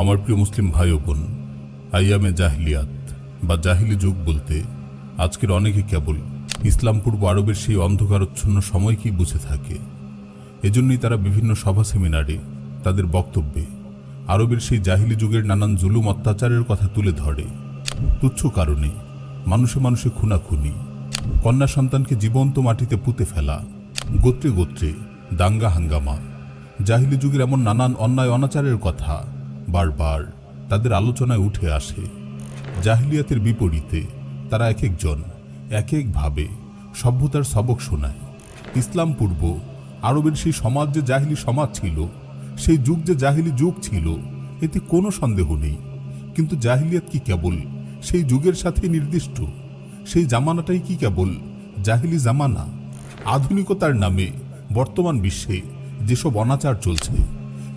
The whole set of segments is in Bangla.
আমার প্রিয় মুসলিম ভাই ও বোন, আইয়ামে জাহিলিয়াত বা জাহিলি যুগ বলতে আজকের অনেকে কেবল ইসলাম পূর্ব আরবের সেই অন্ধকারচ্ছন্ন সময়কেই বুঝে থাকে। এজন্যই তারা বিভিন্ন সভা সেমিনারে তাদের বক্তব্যে আরবের সেই জাহিলি যুগের নানান জুলুম অত্যাচারের কথা তুলে ধরে। তুচ্ছ কারণে মানুষে মানুষে খুনাখুনি, কন্যা সন্তানকে জীবন্ত মাটিতে পুঁতে ফেলা, গোত্রে গোত্রে দাঙ্গা হাঙ্গামা, জাহিলি যুগের এমন নানান অন্যায় অনাচারের কথা বারবার তাদের আলোচনায় উঠে আসে। জাহিলিয়াতের বিপরীতে তারা এক একজন এক একভাবে সভ্যতার সবক শোনায়। ইসলাম পূর্ব আরবের সেই সমাজ যে জাহিলি সমাজ ছিল, সেই যুগ যে জাহিলি যুগ ছিল, এতে কোনো সন্দেহ নেই। কিন্তু জাহিলিয়াত কি কেবল সেই যুগের সাথে নির্দিষ্ট? সেই জামানাটাই কি কেবল জাহিলি জামানা? আধুনিকতার নামে বর্তমান বিশ্বে যেসব অনাচার চলছে,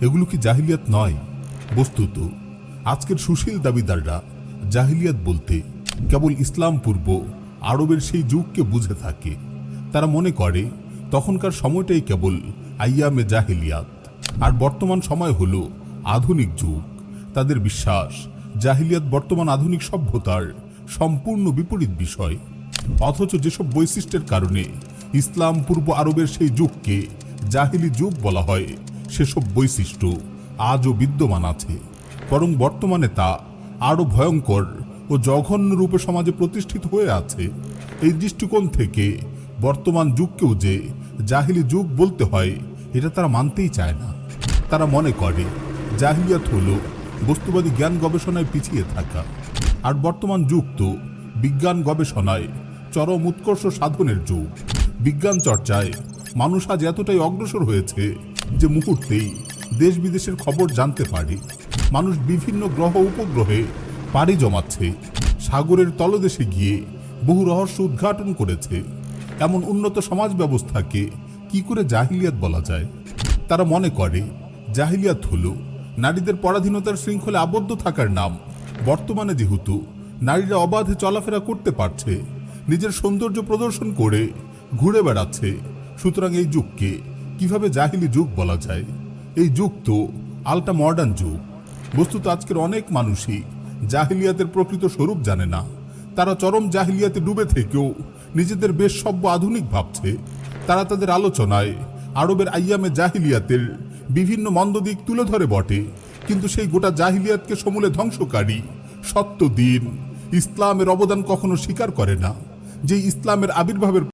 এগুলো কি জাহিলিয়াত নয়? বস্তুত আজকের সুশীল দাবিদাররা জাহিলিয়াত বলতে কেবল ইসলাম পূর্ব আরবের সেই যুগকে বুঝে থাকে। তারা মনে করে তখনকার সময়টাই কেবল আইয়ামে জাহিলিয়াত, আর বর্তমান সময় হলো আধুনিক যুগ। তাদের বিশ্বাস জাহিলিয়াত বর্তমান আধুনিক সভ্যতার সম্পূর্ণ বিপরীত বিষয়। অথচ যেসব বৈশিষ্ট্যের কারণে ইসলাম পূর্ব আরবের সেই যুগকে জাহিলি যুগ বলা হয়, সেসব বৈশিষ্ট্য আজও বিদ্যমান আছে। বরং বর্তমানে তা আরও ভয়ঙ্কর ও জঘন্য রূপে সমাজে প্রতিষ্ঠিত হয়ে আছে। এই দৃষ্টিকোণ থেকে বর্তমান যুগকেও যে জাহিলি যুগ বলতে হয়, এটা তারা মানতেই চায় না। তারা মনে করে জাহিলিয়াত হলো বস্তুবাদী জ্ঞান গবেষণায় পিছিয়ে থাকা, আর বর্তমান যুগ তো বিজ্ঞান গবেষণায় চরম উৎকর্ষ সাধনের যুগ। বিজ্ঞান চর্চায় মানুষ আজ এতটাই অগ্রসর হয়েছে যে মুহূর্তেই দেশ বিদেশের খবর জানতে পারে। মানুষ বিভিন্ন গ্রহ উপগ্রহে পাড়ি জমাচ্ছে, সাগরের তলদেশে গিয়ে বহু রহস্য উদ্ঘাটন করেছে। এমন উন্নত সমাজ ব্যবস্থাকে কি করে জাহিলিয়াত বলা যায়? তারা মনে করে জাহিলিয়াত হলো নারীদের পরাধীনতার শৃঙ্খলে আবদ্ধ থাকার নাম। বর্তমানে যেহেতু নারীরা অবাধে চলাফেরা করতে পারছে, নিজের সৌন্দর্য প্রদর্শন করে ঘুরে বেড়াচ্ছে, সুতরাং এই যুগকে কিভাবে জাহিলি যুগ বলা যায়? এই যুগ তো আলটা মডার্ন যুগ। বস্তুত আজকের অনেক মানুষই জাহিলিয়াতের প্রকৃত স্বরূপ জানে না। তারা চরম জাহিলিয়াতে ডুবে থেকেও নিজেদের বেশ সভ্য আধুনিক ভাবছে। তারা তাদের আলোচনায় আরবের আইয়ামে জাহিলিয়াতের বিভিন্ন মন্দ দিক তুলে ধরে বটে, কিন্তু সেই গোটা জাহিলিয়াতকে সমূলে ধ্বংসকারী সত্য দিন ইসলামের অবদান কখনো স্বীকার করে না। যে ইসলামের আবির্ভাবের